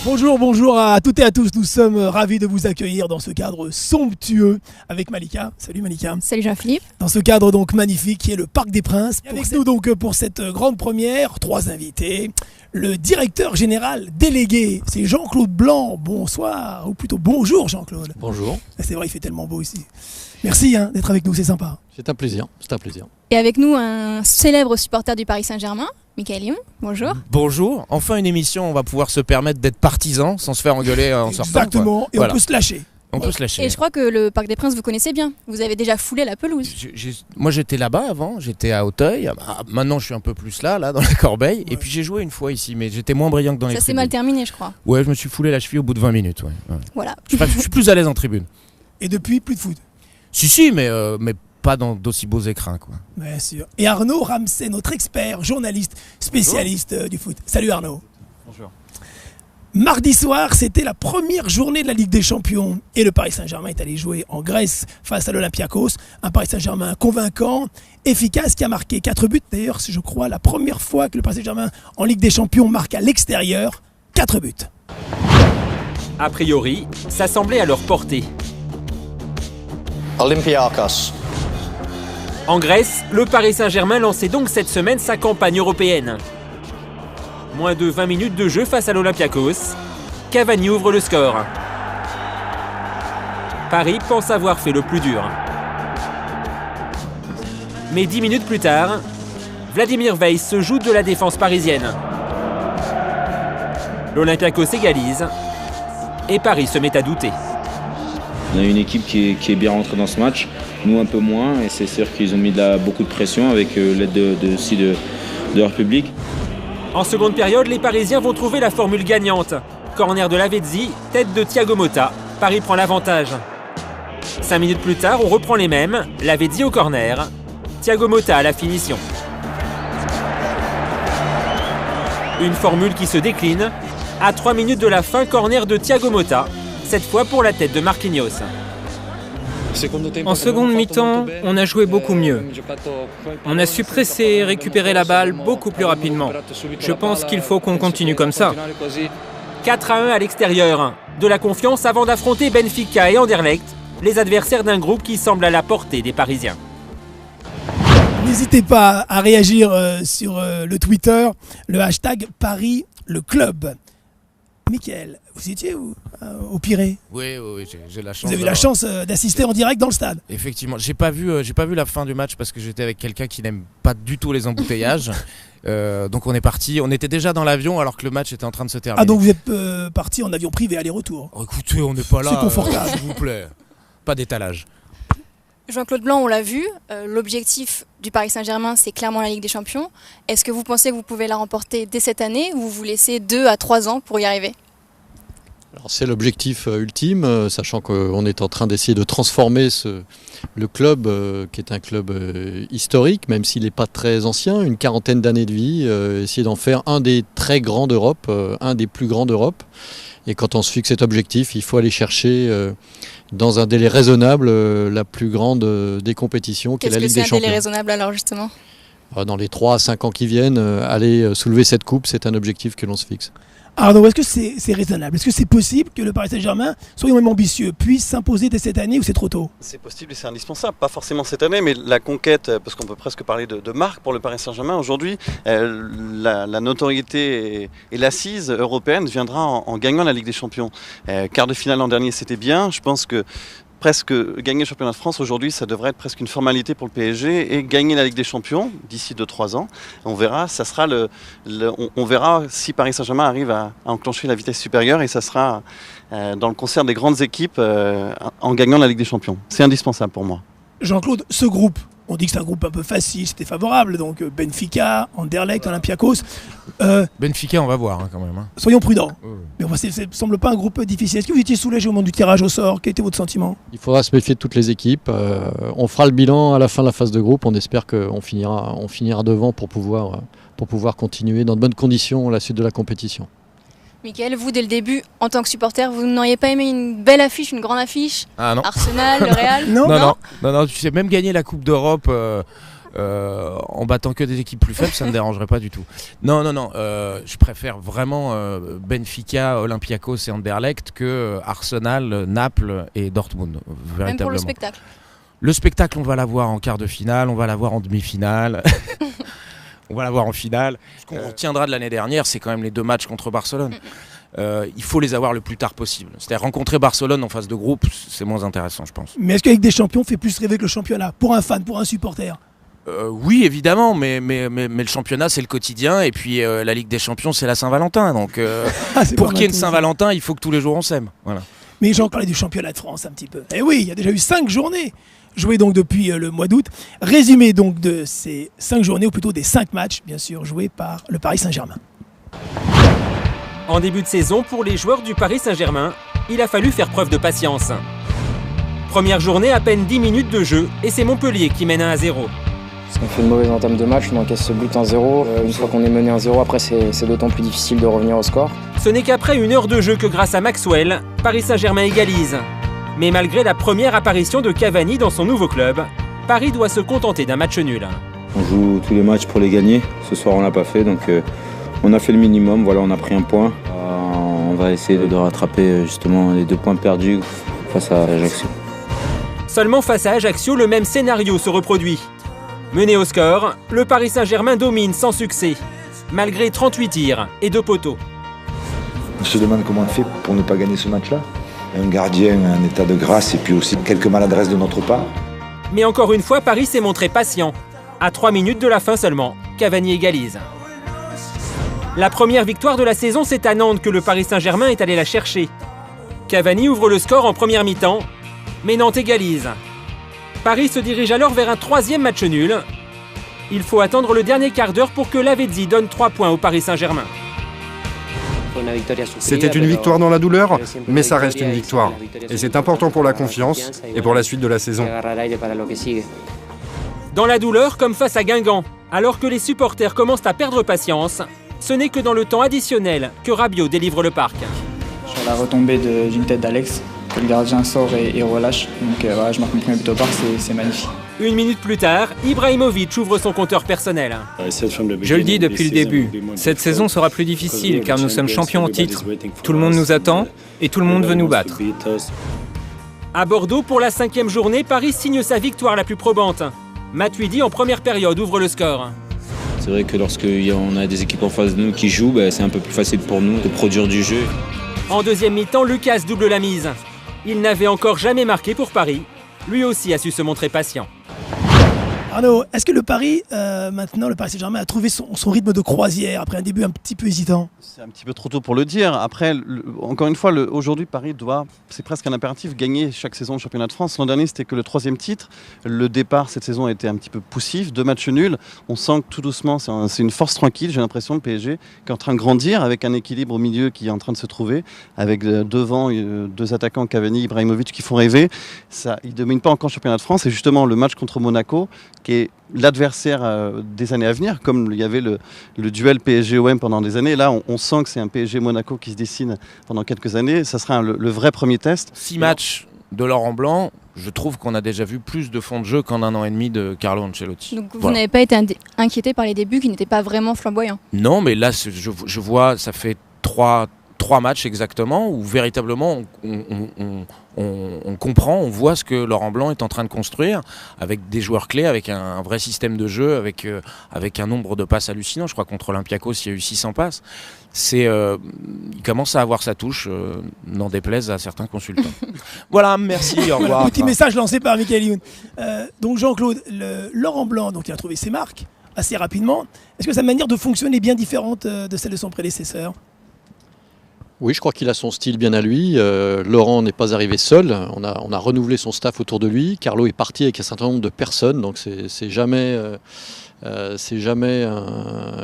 Bonjour à toutes et à tous, nous sommes ravis de vous accueillir dans ce cadre somptueux avec Malika. Salut Malika. Salut Jean-Philippe. Dans ce cadre donc magnifique qui est le Parc des Princes. Et avec nous donc pour cette grande première, 3 invités. Le directeur général délégué, c'est Jean-Claude Blanc. Bonsoir, ou plutôt bonjour Jean-Claude. Bonjour. C'est vrai, il fait tellement beau ici. Merci d'être avec nous, c'est sympa. C'est un plaisir. Et avec nous un célèbre supporter du Paris Saint-Germain, Michael Youn. Bonjour. Bonjour. Enfin une émission, on va pouvoir se permettre d'être partisan sans se faire engueuler en sortant. Exactement, et voilà. On peut se lâcher. Et je crois que le Parc des Princes, vous connaissez bien. Vous avez déjà foulé la pelouse. Moi j'étais là-bas avant, j'étais à Auteuil. Maintenant je suis un peu plus là dans la Corbeille. Ouais. Et puis j'ai joué une fois ici, mais j'étais moins brillant que dans les tribunes. Ça s'est mal terminé, je crois. Ouais, je me suis foulé la cheville au bout de 20 minutes. Ouais. Voilà. Je suis plus à l'aise en tribune. Et depuis, plus de foot. Si, mais pas dans d'aussi beaux écrins, quoi. Bien sûr. Et Arnaud Ramsey, notre expert, journaliste, spécialiste du foot. Salut Arnaud. Bonjour. Mardi soir, c'était la première journée de la Ligue des Champions et le Paris Saint-Germain est allé jouer en Grèce face à l'Olympiakos. Un Paris Saint-Germain convaincant, efficace, qui a marqué 4 buts. D'ailleurs, c'est je crois la première fois que le Paris Saint-Germain en Ligue des Champions marque à l'extérieur 4 buts. A priori, ça semblait à leur portée. Olympiakos. En Grèce, le Paris Saint-Germain lançait donc cette semaine sa campagne européenne. Moins de 20 minutes de jeu face à l'Olympiakos. Cavani ouvre le score. Paris pense avoir fait le plus dur. Mais 10 minutes plus tard, Vladimir Weiss se joue de la défense parisienne. L'Olympiakos égalise et Paris se met à douter. On a une équipe qui est bien rentrée dans ce match, nous un peu moins, et c'est sûr qu'ils ont mis beaucoup de pression avec l'aide de leur public. En seconde période, les Parisiens vont trouver la formule gagnante. Corner de Lavezzi, tête de Thiago Motta. Paris prend l'avantage. 5 minutes plus tard, on reprend les mêmes. Lavezzi au corner. Thiago Motta à la finition. Une formule qui se décline. À 3 minutes de la fin, corner de Thiago Motta. Cette fois pour la tête de Marquinhos. En seconde mi-temps, on a joué beaucoup mieux. On a su presser et récupérer la balle beaucoup plus rapidement. Je pense qu'il faut qu'on continue comme ça. 4-1 à l'extérieur. De la confiance avant d'affronter Benfica et Anderlecht, les adversaires d'un groupe qui semble à la portée des Parisiens. N'hésitez pas à réagir sur le Twitter, le hashtag Paris le club. Mickaël, vous étiez au Pirée? Oui, j'ai la chance. Vous avez eu la chance d'assister en direct dans le stade. Effectivement, j'ai pas vu la fin du match parce que j'étais avec quelqu'un qui n'aime pas du tout les embouteillages. Donc on est parti, on était déjà dans l'avion alors que le match était en train de se terminer. Ah donc vous êtes parti en avion privé aller-retour? Oh, écoutez, on n'est pas là. C'est confortable. S'il vous plaît, pas d'étalage. Jean-Claude Blanc, on l'a vu, l'objectif du Paris Saint-Germain, c'est clairement la Ligue des Champions. Est-ce que vous pensez que vous pouvez la remporter dès cette année ou vous laissez 2 à 3 ans pour y arriver? Alors, c'est l'objectif ultime, sachant qu'on est en train d'essayer de transformer le club, qui est un club historique, même s'il n'est pas très ancien, une 40aine d'années de vie, essayer d'en faire un des très grands d'Europe, un des plus grands d'Europe. Et quand on se fixe cet objectif, il faut aller chercher dans un délai raisonnable la plus grande des compétitions, qui est la Ligue des Champions. Qu'est-ce que c'est un délai raisonnable alors justement? Dans les 3 à 5 ans qui viennent, aller soulever cette coupe, c'est un objectif que l'on se fixe. Arnaud, est-ce que c'est raisonnable? Est-ce que c'est possible que le Paris Saint-Germain, soyons même ambitieux, puisse s'imposer dès cette année ou c'est trop tôt? C'est possible et c'est indispensable, pas forcément cette année, mais la conquête, parce qu'on peut presque parler de marque pour le Paris Saint-Germain aujourd'hui, la notoriété et l'assise européenne viendra en gagnant la Ligue des Champions. Quart de finale l'an dernier, c'était bien, je pense que presque gagner le championnat de France aujourd'hui, ça devrait être presque une formalité pour le PSG, et gagner la Ligue des Champions d'ici 2-3 ans. On verra, ça sera on verra si Paris Saint-Germain arrive à enclencher la vitesse supérieure, et ça sera dans le concert des grandes équipes en gagnant la Ligue des Champions. C'est indispensable pour moi. Jean-Claude, ce groupe, on dit que c'est un groupe un peu facile, c'était favorable, donc Benfica, Anderlecht, Olympiakos. Benfica, on va voir quand même. Soyons prudents. Mais ça ne semble pas un groupe difficile. Est-ce que vous étiez soulagé au moment du tirage au sort? Quel était votre sentiment? Il faudra se méfier de toutes les équipes. On fera le bilan à la fin de la phase de groupe. On espère qu'on finira devant pour pouvoir continuer dans de bonnes conditions la suite de la compétition. Michael, vous, dès le début, en tant que supporter, vous n'auriez pas aimé une belle affiche, une grande affiche? Ah non. Arsenal, le Real? Non, tu sais, même gagner la Coupe d'Europe en battant que des équipes plus faibles, ça ne me dérangerait pas du tout. Non, je préfère vraiment Benfica, Olympiakos et Anderlecht que Arsenal, Naples et Dortmund, véritablement. Même pour le spectacle. Le spectacle, on va l'avoir en quart de finale, on va l'avoir en demi-finale, on va l'avoir en finale. Ce qu'on retiendra de l'année dernière, c'est quand même les 2 matchs contre Barcelone. Il faut les avoir le plus tard possible. C'est-à-dire rencontrer Barcelone en phase de groupe, c'est moins intéressant, je pense. Mais est-ce qu'avec des champions fait plus rêver que le championnat pour un fan, pour un supporter? Oui, évidemment, mais le championnat, c'est le quotidien, et puis la Ligue des Champions, c'est la Saint-Valentin. Donc, pour qu'il y ait une Saint-Valentin, il faut que tous les jours on s'aime. Voilà. Mais j'en parlais du championnat de France un petit peu. Eh oui, il y a déjà eu 5 journées jouées donc depuis le mois d'août. Résumé donc de ces 5 journées, ou plutôt des 5 matchs, bien sûr, joués par le Paris Saint-Germain. En début de saison, pour les joueurs du Paris Saint-Germain, il a fallu faire preuve de patience. Première journée, à peine 10 minutes de jeu, et c'est Montpellier qui mène 1-0. Parce qu'on fait une mauvaise entame de match, on encaisse ce but 1-0. Une fois qu'on est mené 1-0, après c'est d'autant plus difficile de revenir au score. Ce n'est qu'après 1 heure de jeu que grâce à Maxwell, Paris Saint-Germain égalise. Mais malgré la première apparition de Cavani dans son nouveau club, Paris doit se contenter d'un match nul. On joue tous les matchs pour les gagner. Ce soir, on l'a pas fait, donc on a fait le minimum. Voilà, on a pris un point. On va essayer de rattraper justement les 2 points perdus face à Ajaccio. Seulement face à Ajaccio, le même scénario se reproduit. Mené au score, le Paris Saint-Germain domine sans succès, malgré 38 tirs et 2 poteaux. On se demande comment on fait pour ne pas gagner ce match-là. Un gardien, un état de grâce et puis aussi quelques maladresses de notre part. Mais encore une fois, Paris s'est montré patient. À 3 minutes de la fin seulement, Cavani égalise. La première victoire de la saison, c'est à Nantes que le Paris Saint-Germain est allé la chercher. Cavani ouvre le score en première mi-temps, mais Nantes égalise. Paris se dirige alors vers un 3e match nul. Il faut attendre le dernier quart d'heure pour que Lavezzi donne 3 points au Paris Saint-Germain. C'était une victoire dans la douleur, mais ça reste une victoire. Et c'est important pour la confiance et pour la suite de la saison. Dans la douleur, comme face à Guingamp, alors que les supporters commencent à perdre patience, ce n'est que dans le temps additionnel que Rabiot délivre le parc. Sur la retombée d'une tête d'Alex, que le gardien sort et relâche. Donc voilà, je marque mon premier but au parc, c'est magnifique. 1 minute plus tard, Ibrahimovic ouvre son compteur personnel. Je le dis depuis le début, cette saison sera plus difficile car nous sommes champions au titre. Tout le monde nous attend et tout le monde veut nous battre. À Bordeaux, pour la 5e journée, Paris signe sa victoire la plus probante. Matuidi en première période ouvre le score. C'est vrai que lorsqu'on a des équipes en face de nous qui jouent, c'est un peu plus facile pour nous de produire du jeu. En deuxième mi-temps, Lucas double la mise. Il n'avait encore jamais marqué pour Paris. Lui aussi a su se montrer patient. Arnaud, est-ce que le Paris, maintenant, le Paris Saint-Germain a trouvé son rythme de croisière après un début un petit peu hésitant? C'est un petit peu trop tôt pour le dire. Après, encore une fois, aujourd'hui, Paris doit, c'est presque un impératif, gagner chaque saison le championnat de France. L'an dernier, c'était que le 3e titre. Le départ, cette saison, a été un petit peu poussif. 2 matchs nuls. On sent que tout doucement, c'est une force tranquille, j'ai l'impression, le PSG, qui est en train de grandir, avec un équilibre au milieu qui est en train de se trouver, avec devant 2 attaquants, Cavani, Ibrahimovic, qui font rêver. Ça, ils ne dominent pas encore le championnat de France. Et justement, le match contre Monaco, qui est l'adversaire des années à venir, comme il y avait le duel PSG-OM pendant des années. Là, on sent que c'est un PSG-Monaco qui se dessine pendant quelques années. Ça sera le vrai premier test. 6 matchs de Laurent Blanc, je trouve qu'on a déjà vu plus de fond de jeu qu'en 1 an et demi de Carlo Ancelotti. Donc vous n'avez pas été inquiété par les débuts qui n'étaient pas vraiment flamboyants? Non, mais là, je vois, ça fait 3 matchs exactement où véritablement on comprend, on voit ce que Laurent Blanc est en train de construire avec des joueurs clés, avec un vrai système de jeu, avec un nombre de passes hallucinant. Je crois contre Olympiakos, il y a eu 600 passes. Il commence à avoir sa touche, n'en déplaise à certains consultants. Voilà, merci, au revoir. Voilà, petit message lancé par Michael Youn. Donc Jean-Claude, Laurent Blanc, donc il a trouvé ses marques assez rapidement. Est-ce que sa manière de fonctionner est bien différente de celle de son prédécesseur? Oui, je crois qu'il a son style bien à lui. Laurent n'est pas arrivé seul. On a renouvelé son staff autour de lui. Carlo est parti avec un certain nombre de personnes. Donc c'est jamais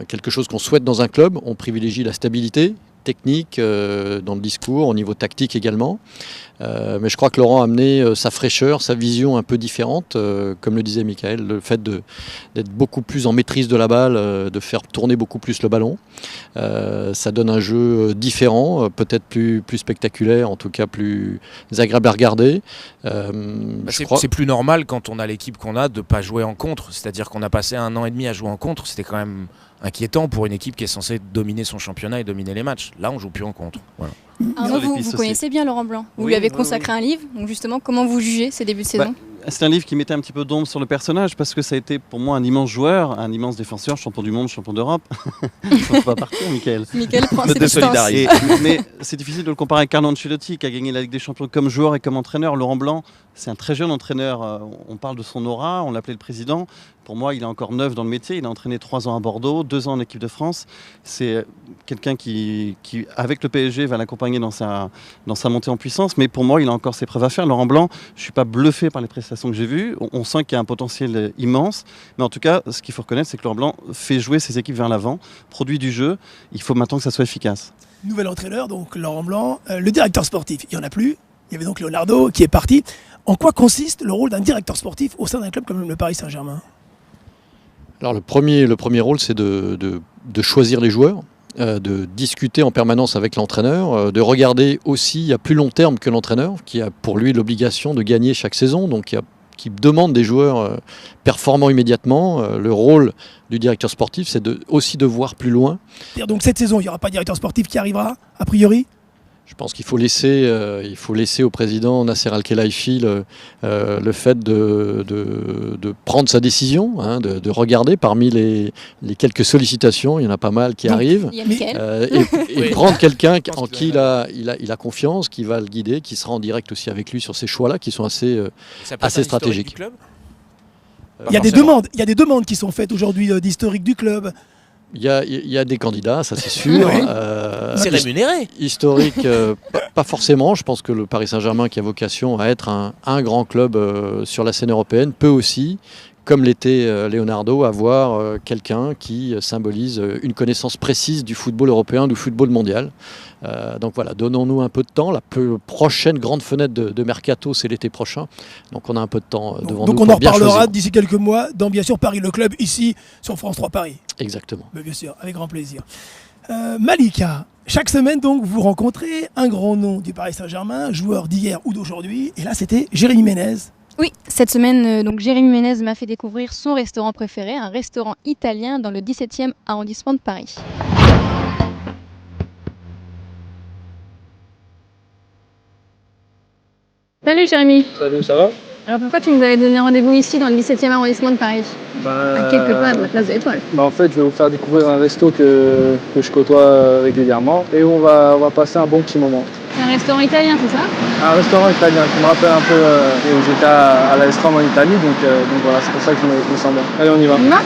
quelque chose qu'on souhaite dans un club. On privilégie la stabilité. technique, dans le discours, au niveau tactique également. Mais je crois que Laurent a amené sa fraîcheur, sa vision un peu différente, comme le disait Michael, le fait d'être beaucoup plus en maîtrise de la balle, de faire tourner beaucoup plus le ballon. Ça donne un jeu différent, peut-être plus spectaculaire, en tout cas plus agréable à regarder. C'est plus normal quand on a l'équipe qu'on a de ne pas jouer en contre. C'est-à-dire qu'on a passé 1 an et demi à jouer en contre, c'était quand même inquiétant pour une équipe qui est censée dominer son championnat et dominer les matchs. Là, on joue plus en contre. Voilà. Arnaud, vous connaissez bien Laurent Blanc. Vous lui avez consacré un livre. Donc justement, comment vous jugez ces débuts de saison ? C'est un livre qui mettait un petit peu d'ombre sur le personnage parce que ça a été pour moi un immense joueur, un immense défenseur, champion du monde, champion d'Europe. On va pas partir, Michael. Michael prend ses distances. Mais c'est difficile de le comparer à Carlo Ancelotti qui a gagné la Ligue des Champions comme joueur et comme entraîneur. Laurent Blanc, c'est un très jeune entraîneur. On parle de son aura, on l'appelait le président. Pour moi, il est encore neuf dans le métier. Il a entraîné 3 ans à Bordeaux, 2 ans en équipe de France. C'est quelqu'un qui, avec le PSG, va l'accompagner dans sa montée en puissance. Mais pour moi, il a encore ses preuves à faire. Laurent Blanc, je ne suis pas bluffé par les prestations que j'ai vues. On sent qu'il y a un potentiel immense. Mais en tout cas, ce qu'il faut reconnaître, c'est que Laurent Blanc fait jouer ses équipes vers l'avant, produit du jeu. Il faut maintenant que ça soit efficace. Nouvel entraîneur, donc Laurent Blanc. Le directeur sportif, il n'y en a plus. Il y avait donc Leonardo qui est parti. En quoi consiste le rôle d'un directeur sportif au sein d'un club comme le Paris Saint-Germain ? Alors le premier rôle, c'est de choisir les joueurs, de discuter en permanence avec l'entraîneur, de regarder aussi à plus long terme que l'entraîneur, qui a pour lui l'obligation de gagner chaque saison, donc qui demande des joueurs performants immédiatement. Le rôle du directeur sportif, c'est aussi de voir plus loin. Donc cette saison, il n'y aura pas de directeur sportif qui arrivera, a priori ? Je pense qu'il faut laisser au président Nasser Al-Khelaifi le fait de prendre sa décision, hein, de regarder parmi les quelques sollicitations, il y en a pas mal qui arrivent, et prendre quelqu'un en qui il a confiance, qui va le guider, qui sera en direct aussi avec lui sur ces choix-là qui sont assez stratégiques. Il y a des demandes qui sont faites aujourd'hui d'historique du club. Il y a des candidats, ça c'est sûr. C'est rémunéré. Historique, pas forcément. Je pense que le Paris Saint-Germain, qui a vocation à être un grand club sur la scène européenne, peut aussi, comme l'était Leonardo, avoir quelqu'un qui symbolise une connaissance précise du football européen, du football mondial. Donc voilà, donnons-nous un peu de temps. La prochaine grande fenêtre de mercato, c'est l'été prochain. Donc on a un peu de temps devant nous. Donc on en reparlera d'ici quelques mois dans bien sûr Paris le club, ici sur France 3 Paris. Exactement. Mais bien sûr, avec grand plaisir. Malika, chaque semaine donc vous rencontrez un grand nom du Paris Saint-Germain, joueur d'hier ou d'aujourd'hui. Et là c'était Jérémy Ménez. Oui, cette semaine, donc Jérémy Ménez m'a fait découvrir son restaurant préféré, un restaurant italien dans le 17e arrondissement de Paris. Salut Jérémy. Salut, ça va? Alors pourquoi tu nous avais donné rendez-vous ici dans le 17e arrondissement de Paris? À quelques pas de la place de l'Étoile. En fait, je vais vous faire découvrir un resto que je côtoie régulièrement et on va passer un bon petit moment. C'est un restaurant italien, c'est ça? Un restaurant italien qui me rappelle un peu où j'étais à la Estrom en Italie, donc voilà, c'est pour ça que je me sens bien. Allez, on y va. On y va?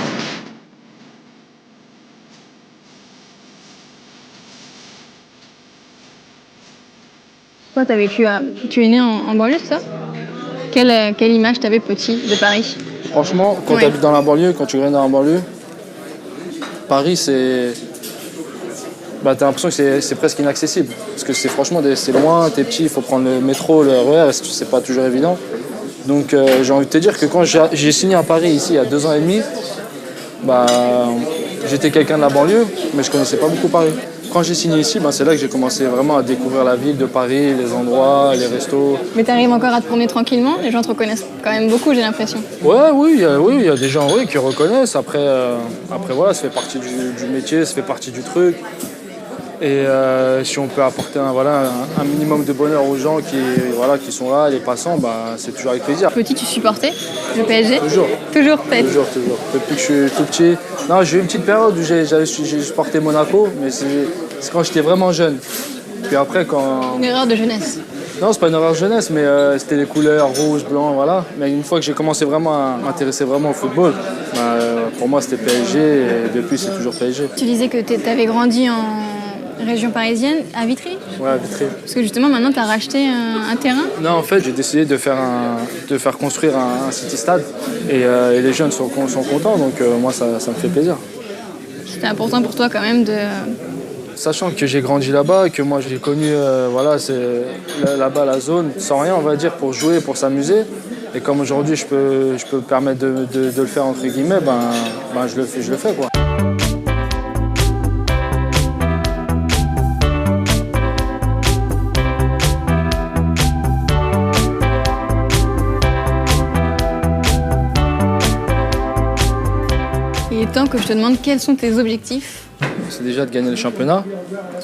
Toi, tu es né en banlieue, c'est ça? Quelle image t'avais petit de Paris? Franchement, quand tu habites dans la banlieue, quand tu gagnes dans la banlieue, Paris, c'est... t'as l'impression que c'est presque inaccessible. Parce que c'est loin, t'es petit, il faut prendre le métro, le RER, c'est pas toujours évident. Donc j'ai envie de te dire que quand j'ai signé à Paris ici il y a 2 ans et demi, j'étais quelqu'un de la banlieue, mais je connaissais pas beaucoup Paris. Quand j'ai signé ici, c'est là que j'ai commencé vraiment à découvrir la ville de Paris, les endroits, les restos. Mais tu arrives encore à te promener tranquillement? Les gens te reconnaissent quand même beaucoup, j'ai l'impression. Oui, il y a des gens qui reconnaissent. Après voilà, ça fait partie du métier, ça fait partie du truc. Et si on peut apporter un minimum de bonheur aux gens qui sont là, les passants, c'est toujours avec plaisir. Petit, tu supportais le PSG? Toujours. Toujours, peut-être. Toujours. Depuis que je suis tout petit. Non, j'ai eu une petite période où j'ai supporté Monaco, mais c'est quand j'étais vraiment jeune. Puis après, quand... Une erreur de jeunesse. Non, c'est pas une erreur de jeunesse, mais c'était les couleurs rouge, blanc, voilà. Mais une fois que j'ai commencé vraiment à m'intéresser vraiment au football, pour moi c'était PSG et depuis c'est toujours PSG. Tu disais que tu avais grandi en région parisienne, à Vitry? Ouais, à Vitry. Parce que justement maintenant tu as racheté un terrain? Non, en fait j'ai décidé de faire construire un city stade et les jeunes sont contents, donc moi ça me fait plaisir. C'était important pour toi quand même Sachant que j'ai grandi là-bas, que moi j'ai connu là-bas la zone sans rien, on va dire, pour jouer, pour s'amuser. Et comme aujourd'hui je peux me permettre de le faire entre guillemets, je le fais quoi. Il est temps que je te demande quels sont tes objectifs. C'est déjà de gagner le championnat,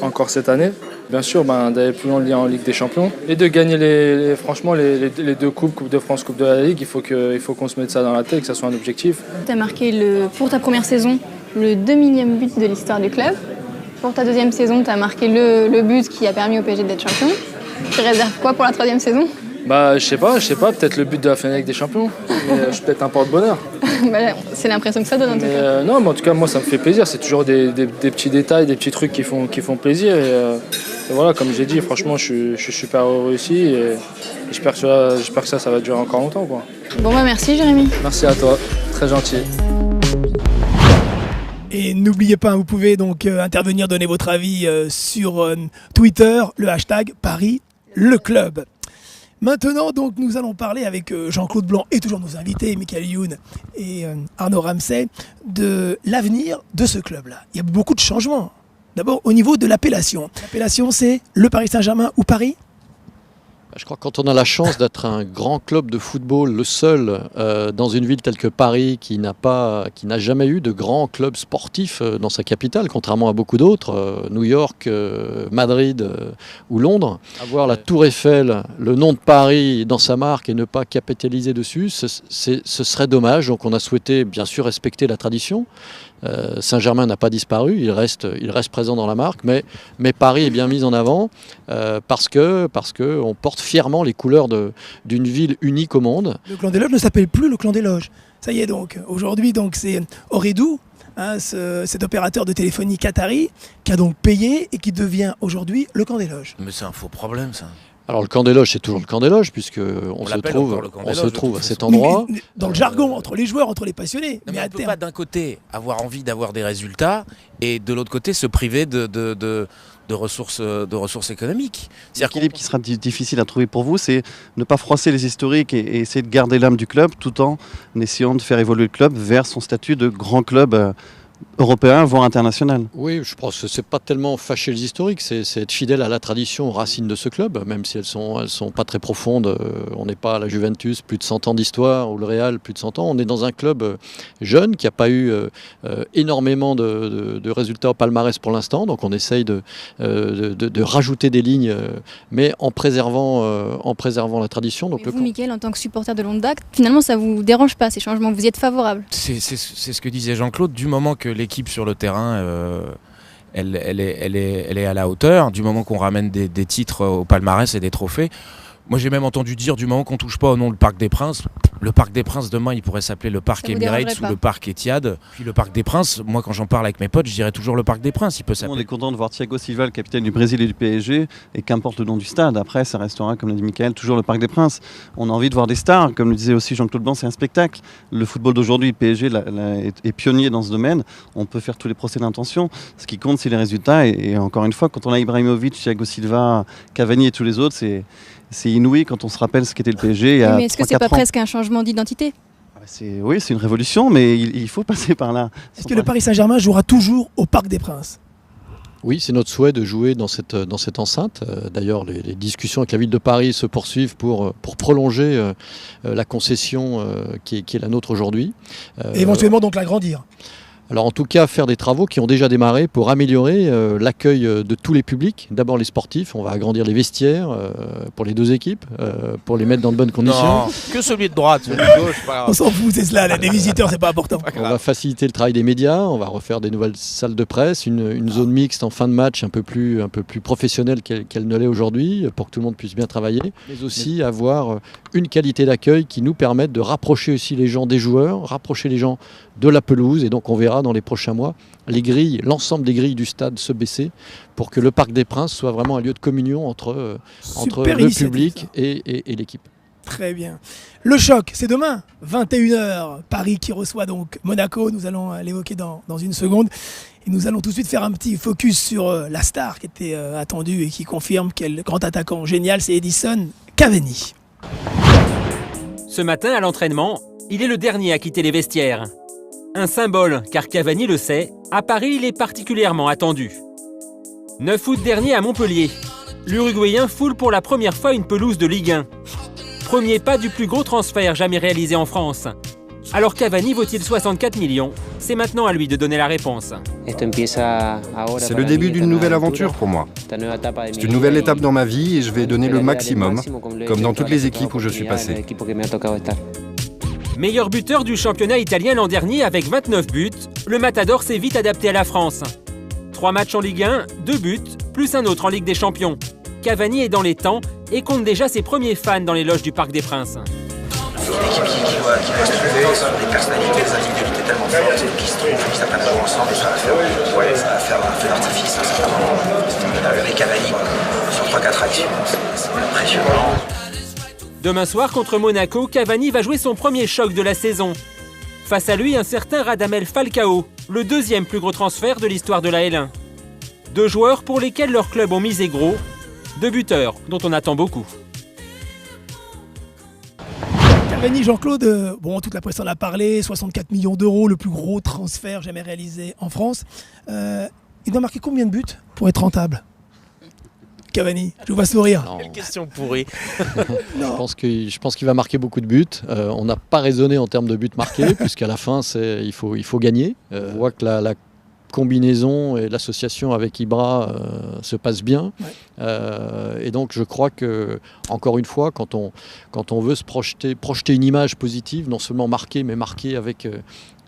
encore cette année. Bien sûr, d'aller plus loin en Ligue des Champions. Et de gagner les deux coupes, Coupe de France, Coupe de la Ligue. Il faut qu'on se mette ça dans la tête, que ça soit un objectif. Tu as marqué pour ta première saison le 2000e but de l'histoire du club. Pour ta deuxième saison, tu as marqué le but qui a permis au PSG d'être champion. Tu réserves quoi pour la troisième saison ? Je sais pas, peut-être le but de la finale avec des champions. Je suis peut-être un porte-bonheur. C'est l'impression que ça donne en tout cas. Non, mais en tout cas, moi ça me fait plaisir. C'est toujours des petits détails, des petits trucs qui font plaisir. Et voilà, comme j'ai dit, franchement, je suis super heureux ici. Et j'espère que ça va durer encore longtemps, quoi. Bon, merci Jérémy. Merci à toi, très gentil. Et n'oubliez pas, vous pouvez donc intervenir, donner votre avis sur Twitter, le hashtag Paris le club. Maintenant, donc, nous allons parler avec Jean-Claude Blanc et toujours nos invités, Michael Youn et Arnaud Ramsey, de l'avenir de ce club-là. Il y a beaucoup de changements. D'abord, au niveau de l'appellation. L'appellation, c'est le Paris Saint-Germain ou Paris ? Je crois que quand on a la chance d'être un grand club de football, le seul dans une ville telle que Paris qui n'a jamais eu de grands clubs sportifs dans sa capitale, contrairement à beaucoup d'autres, New York, Madrid ou Londres, avoir la Tour Eiffel, le nom de Paris dans sa marque et ne pas capitaliser dessus, ce serait dommage. Donc on a souhaité bien sûr respecter la tradition. Saint-Germain n'a pas disparu, il reste présent dans la marque, mais Paris est bien mis en avant parce que on porte fièrement les couleurs d'une ville unique au monde. Le clan des loges ne s'appelle plus le clan des loges. Ça y est donc, aujourd'hui donc c'est Ooredoo, cet opérateur de téléphonie qatari, qui a donc payé et qui devient aujourd'hui le clan des loges. Mais c'est un faux problème ça. Alors le camp des loges, c'est toujours le camp des loges, puisqu'on se trouve à cet endroit. Mais dans le jargon, entre les joueurs, entre les passionnés. Mais on ne peut pas d'un côté avoir envie d'avoir des résultats et de l'autre côté se priver de ressources économiques. L'équilibre qui sera difficile à trouver pour vous, c'est ne pas froisser les historiques et essayer de garder l'âme du club tout en essayant de faire évoluer le club vers son statut de grand club européen, voire international. Oui, je pense que c'est pas tellement fâcher les historiques, c'est être fidèle à la tradition, aux racines de ce club, même si elles sont pas très profondes. On n'est pas à la Juventus, plus de 100 ans d'histoire, ou le Real, plus de 100 ans. On est dans un club jeune qui n'a pas eu énormément de résultats au palmarès pour l'instant, donc on essaye de rajouter des lignes, mais en préservant la tradition. Donc vous, Mickaël, en tant que supporter de l'Ondac, finalement ça vous dérange pas ces changements, vous y êtes favorable? C'est ce que disait Jean-Claude, du moment que l'équipe sur le terrain elle est à la hauteur, du moment qu'on ramène des titres au palmarès et des trophées. Moi j'ai même entendu dire du moment qu'on touche pas au nom le Parc des Princes. Le Parc des Princes demain il pourrait s'appeler le Parc Emirates ou le Parc Etihad. Puis le Parc des Princes, moi quand j'en parle avec mes potes, je dirais toujours le Parc des Princes. Il peut s'appeler. On est content de voir Thiago Silva, le capitaine du Brésil et du PSG, et qu'importe le nom du stade. Après ça restera, comme l'a dit Michaël, toujours le Parc des Princes. On a envie de voir des stars, comme le disait aussi Jean-Claude Blanc, c'est un spectacle. Le football d'aujourd'hui, le PSG est pionnier dans ce domaine. On peut faire tous les procès d'intention. Ce qui compte c'est les résultats. Et encore une fois, quand on a Ibrahimovic, Thiago Silva, Cavani et tous les autres, c'est inouï quand on se rappelle ce qu'était le PSG il y a 3-4 ans. Mais est-ce que c'est pas presque un changement d'identité ? Oui, c'est une révolution, mais il faut passer par là. Est-ce que le Paris Saint-Germain jouera toujours au Parc des Princes ? Oui, c'est notre souhait de jouer dans cette enceinte. D'ailleurs, les discussions avec la ville de Paris se poursuivent pour prolonger la concession qui est la nôtre aujourd'hui. Et éventuellement donc l'agrandir. Alors en tout cas, faire des travaux qui ont déjà démarré pour améliorer l'accueil de tous les publics. D'abord les sportifs, on va agrandir les vestiaires pour les deux équipes, pour les mettre dans de bonnes conditions. Non, que celui de droite, celui de gauche. On s'en fout, c'est cela, des visiteurs, c'est pas important. On va faciliter le travail des médias, on va refaire des nouvelles salles de presse, une zone mixte en fin de match un peu plus professionnelle qu'elle ne l'est aujourd'hui, pour que tout le monde puisse bien travailler, mais aussi avoir une qualité d'accueil qui nous permette de rapprocher aussi les gens des joueurs, rapprocher les gens de la pelouse, et donc on verra dans les prochains mois l'ensemble des grilles du stade se baisser pour que le Parc des Princes soit vraiment un lieu de communion entre le public et l'équipe. Très bien. Le choc, c'est demain, 21h. Paris qui reçoit donc Monaco. Nous allons l'évoquer dans une seconde. Et nous allons tout de suite faire un petit focus sur la star qui était attendue et qui confirme quel grand attaquant génial, c'est Edinson Cavani. Ce matin, à l'entraînement, il est le dernier à quitter les vestiaires. Un symbole, car Cavani le sait, à Paris, il est particulièrement attendu. 9 août dernier à Montpellier, l'Uruguayen foule pour la première fois une pelouse de Ligue 1. Premier pas du plus gros transfert jamais réalisé en France. Alors Cavani vaut-il 64 millions? C'est maintenant à lui de donner la réponse. C'est le début d'une nouvelle aventure pour moi. C'est une nouvelle étape dans ma vie et je vais donner le maximum, comme dans toutes les équipes où je suis passé. Meilleur buteur du championnat italien l'an dernier avec 29 buts, le Matador s'est vite adapté à la France. 3 matchs en Ligue 1, 2 buts, plus un autre en Ligue des Champions. Cavani est dans les temps et compte déjà ses premiers fans dans les loges du Parc des Princes. Une équipe qui doit se trouver, ce sont des personnalités, des individualités tellement fortes qui se trouvent, qui s'apprennent à jouer ensemble et ça va faire un feu d'artifice. Avec Cavani, sur 3-4 actions, c'est impressionnant. Demain soir contre Monaco, Cavani va jouer son premier choc de la saison. Face à lui, un certain Radamel Falcao, le deuxième plus gros transfert de l'histoire de la L1. 2 joueurs pour lesquels leurs clubs ont misé gros, 2 buteurs dont on attend beaucoup. Cavani, Jean-Claude, toute la presse en a parlé, 64 millions d'euros, le plus gros transfert jamais réalisé en France. Il doit marquer combien de buts pour être rentable? Cavani, je vous vois sourire. Non. Quelle question pourrie. Je pense qu'il va marquer beaucoup de buts. On n'a pas raisonné en termes de buts marqués, puisqu'à la fin, il faut gagner. On voit que la combinaison et l'association avec Ibra se passe bien. Ouais. Et donc je crois que, encore une fois, quand on veut se projeter une image positive, non seulement marquer, mais marquer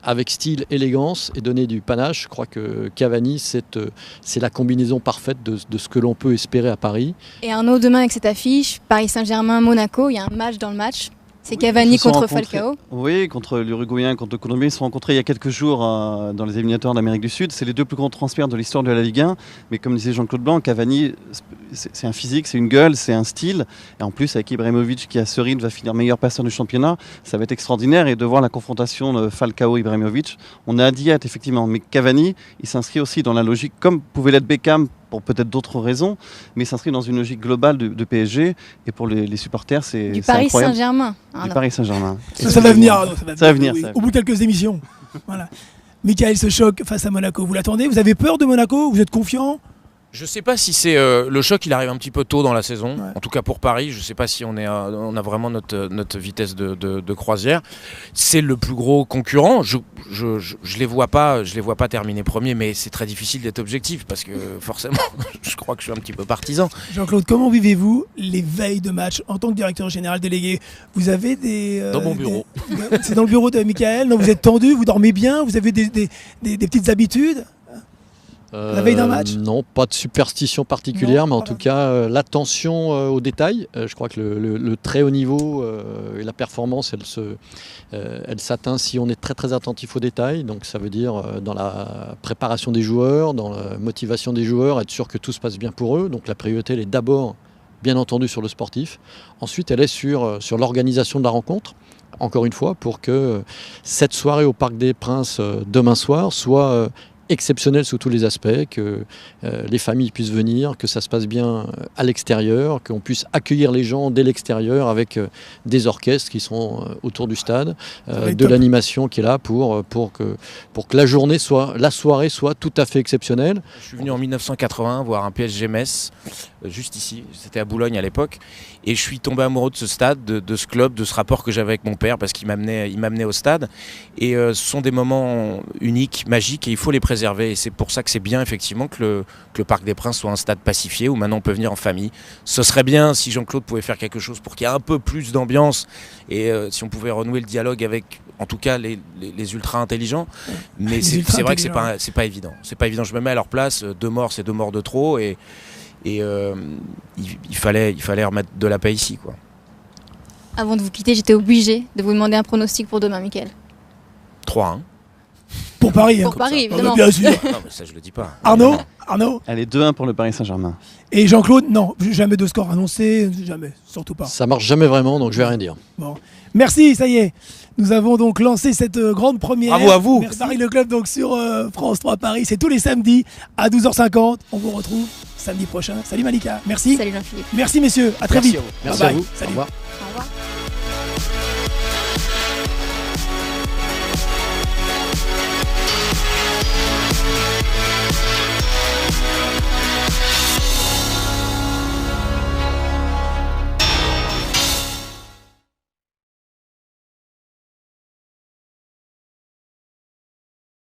avec style, élégance et donner du panache, je crois que Cavani, c'est la combinaison parfaite de ce que l'on peut espérer à Paris. Et Arnaud, demain avec cette affiche, Paris Saint-Germain-Monaco, il y a un match dans le match. C'est Cavani contre Falcao. Oui, contre l'Uruguayen, contre le Colombien. Ils se sont rencontrés il y a quelques jours dans les éliminatoires d'Amérique du Sud. C'est les 2 plus grands transferts de l'histoire de la Ligue 1. Mais comme disait Jean-Claude Blanc, Cavani, c'est un physique, c'est une gueule, c'est un style. Et en plus, avec Ibrahimovic qui, à ce rythme, va finir meilleur passeur du championnat, ça va être extraordinaire. Et de voir la confrontation de Falcao-Ibrahimovic, on a dit effectivement. Mais Cavani, il s'inscrit aussi dans la logique, comme pouvait l'être Beckham, pour peut-être d'autres raisons, mais s'inscrit dans une logique globale de PSG, et pour les supporters, c'est incroyable. Du Paris Saint-Germain. Du Paris Saint-Germain. Ça va venir, Arnaud, ça va venir. Au bout de quelques émissions. Voilà. Michael, ce choc face à Monaco, vous l'attendez? Vous avez peur de Monaco? Vous êtes confiant? Je ne sais pas si c'est le choc, il arrive un petit peu tôt dans la saison. Ouais. En tout cas pour Paris, je ne sais pas si on a vraiment notre vitesse de croisière. C'est le plus gros concurrent. Je les vois pas terminer premier, mais c'est très difficile d'être objectif parce que forcément, je crois que je suis un petit peu partisan. Jean-Claude, comment vivez-vous les veilles de match en tant que directeur général délégué? Vous avez dans mon bureau. C'est dans le bureau de Michael. Non, vous êtes tendu, vous dormez bien, vous avez des petites habitudes? La veille d'un match? Non, pas de superstition particulière, mais en tout cas, l'attention aux détails. Je crois que le très haut niveau et la performance, elle s'atteint si on est très très attentif aux détails. Donc ça veut dire dans la préparation des joueurs, dans la motivation des joueurs, être sûr que tout se passe bien pour eux. Donc la priorité, elle est d'abord, bien entendu, sur le sportif. Ensuite, elle est sur l'organisation de la rencontre. Encore une fois, pour que cette soirée au Parc des Princes demain soir soit exceptionnel sous tous les aspects, que les familles puissent venir, que ça se passe bien à l'extérieur, qu'on puisse accueillir les gens dès l'extérieur avec des orchestres qui sont autour du stade, de l'animation qui est là pour que la soirée soit tout à fait exceptionnelle. Je suis venu en 1980 voir un PSG Metz, juste ici, c'était à Boulogne à l'époque, et je suis tombé amoureux de ce stade, de ce club, de ce rapport que j'avais avec mon père parce qu'il m'amenait au stade, et ce sont des moments uniques, magiques, et il faut les préserver, et c'est pour ça que c'est bien effectivement que le Parc des Princes soit un stade pacifié où maintenant on peut venir en famille. Ce serait bien si Jean-Claude pouvait faire quelque chose pour qu'il y ait un peu plus d'ambiance, et si on pouvait renouer le dialogue avec en tout cas les ultra intelligents, mais c'est vrai que c'est pas évident. C'est pas évident, je me mets à leur place, 2 morts c'est 2 morts de trop, et il fallait remettre de la paix ici, quoi. Avant de vous quitter, j'étais obligé de vous demander un pronostic pour demain, Mickaël. 3-1. Pour Paris, pour Paris, évidemment. Bien sûr. Non, mais ça je le dis pas. Arnaud, Arnaud? Allez, 2-1 pour le Paris Saint-Germain. Et Jean-Claude? Non, jamais de score annoncé, jamais, surtout pas. Ça marche jamais vraiment, donc je vais rien dire. Bon. Merci, ça y est. Nous avons donc lancé cette grande première. Bravo à vous. Merci Paris le club donc sur France 3 Paris. C'est tous les samedis à 12h50. On vous retrouve samedi prochain. Salut Malika. Merci. Salut Jean-Philippe. Merci messieurs. À très Merci vite. à vous. Merci Bye à bye. vous. Salut. Au revoir. Au revoir.